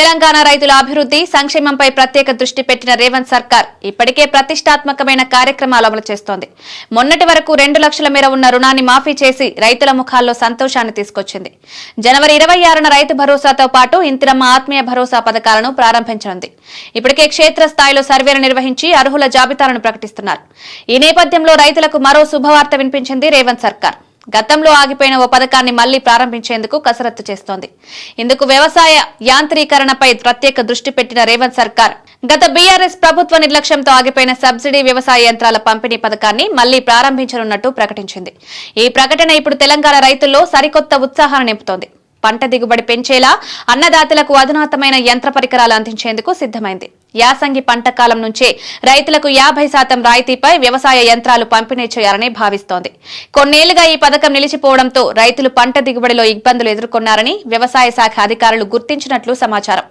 తెలంగాణ రైతుల అభివృద్ధి సంక్షేమంపై ప్రత్యేక దృష్టి పెట్టిన రేవంత్ సర్కార్ ఇప్పటికే ప్రతిష్టాత్మకమైన కార్యక్రమాలు అమలు చేస్తోంది. మొన్నటి వరకు 2 లక్షల మేర ఉన్న రుణాన్ని మాఫీ చేసి రైతుల ముఖాల్లో సంతోషాన్ని తీసుకొచ్చింది. జనవరి 26న రైతు భరోసాతో పాటు ఇందిరమ్మ ఆత్మీయ భరోసా పథకాలను ప్రారంభించనుంది. ఇప్పటికే క్షేత్రస్థాయిలో సర్వేలు నిర్వహించి అర్హుల జాబితాలను ప్రకటిస్తున్నారు. ఈ నేపథ్యంలో రైతులకు మరో శుభవార్త వినిపించింది రేవంత్ సర్కార్. గతంలో ఆగిపోయిన ఓ పథకాన్ని మళ్లీ ప్రారంభించేందుకు కసరత్తు చేస్తోంది. ఇందుకు వ్యవసాయ యాంత్రీకరణపై ప్రత్యేక దృష్టి పెట్టిన రేవంత్ సర్కార్ గత బీఆర్ఎస్ ప్రభుత్వ నిర్లక్ష్యంతో ఆగిపోయిన సబ్సిడీ వ్యవసాయ యంత్రాల పంపిణీ పథకాన్ని మళ్లీ ప్రారంభించనున్నట్టు ప్రకటించింది. ఈ ప్రకటన ఇప్పుడు తెలంగాణ రైతుల్లో సరికొత్త ఉత్సాహాన్ని నింపుతోంది. పంట దిగుబడి పెంచేలా అన్నదాతలకు అధునాతమైన యంత్ర పరికరాలు అందించేందుకు సిద్దమైంది. యాసంగి పంట కాలం నుంచే రైతులకు 50% రాయితీపై వ్యవసాయ యంత్రాలు పంపిణీ చేయాలని భావిస్తోంది. కొన్నేళ్లుగా ఈ పథకం నిలిచిపోవడంతో రైతులు పంట దిగుబడిలో ఇబ్బందులు ఎదుర్కొన్నారని వ్యవసాయ శాఖ అధికారులు గుర్తించినట్లు సమాచారం.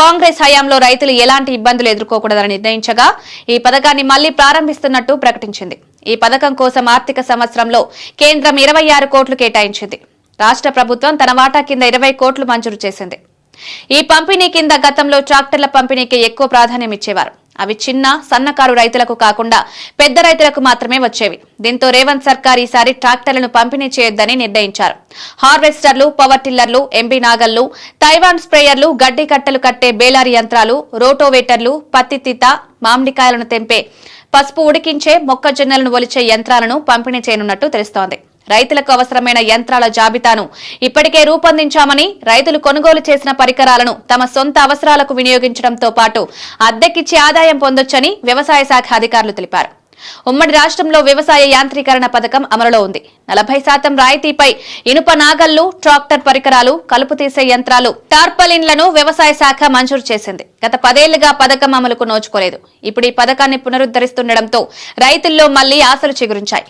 కాంగ్రెస్ హయాంలో రైతులు ఎలాంటి ఇబ్బందులు ఎదుర్కోకూడదని నిర్ణయించగా ఈ పథకాన్ని మళ్లీ ప్రారంభిస్తున్నట్టు ప్రకటించింది. ఈ పథకం కోసం ఆర్థిక సంవత్సరంలో కేంద్రం 26 కోట్లు కేటాయించింది. రాష్ట్ర ప్రభుత్వం తన వాటా కింద 20 కోట్లు మంజూరు చేసింది. ఈ పంపిణీ కింద గతంలో ట్రాక్టర్ల పంపిణీకి ఎక్కువ ప్రాధాన్యం ఇచ్చేవారు. అవి చిన్న సన్నకారు రైతులకు కాకుండా పెద్ద రైతులకు మాత్రమే వచ్చేవి. దీంతో రేవంత్ సర్కార్ ఈసారి ట్రాక్టర్లను పంపిణీ చేయొద్దని నిర్ణయించారు. హార్వెస్టర్లు, పవర్ టిల్లర్లు, ఎంబీ నాగళ్లు, తైవాన్ స్ప్రేయర్లు, గడ్డి కట్టలు కట్టే బేలారీ యంత్రాలు, రోటోవేటర్లు, పత్తి తీత, మామిడికాయలను తెంపే, పసుపు ఉడికించే, మొక్కజొన్నలను ఒలిచే యంత్రాలను పంపిణీ చేయనున్నట్టు తెలుస్తోంది. రైతులకు అవసరమైన యంత్రాల జాబితాను ఇప్పటికే రూపొందించామని, రైతులు కొనుగోలు చేసిన పరికరాలను తమ సొంత అవసరాలకు వినియోగించడంతో పాటు అద్దెకిచ్చి ఆదాయం పొందొచ్చని వ్యవసాయ శాఖ అధికారులు తెలిపారు. ఉమ్మడి రాష్ట్రంలో వ్యవసాయ యాంత్రీకరణ పథకం అమలులో ఉంది. 40% రాయితీపై ఇనుప నాగళ్లు, ట్రాక్టర్ పరికరాలు, కలుపు తీసే యంత్రాలు, టార్పలిన్లను వ్యవసాయ శాఖ మంజూరు చేసింది. గత 10 ఏళ్లుగా పథకం అమలుకు నోచుకోలేదు. ఇప్పుడు ఈ పథకాన్ని పునరుద్దరిస్తుండటంతో రైతుల్లో మళ్లీ ఆశలు చిగురించాయి.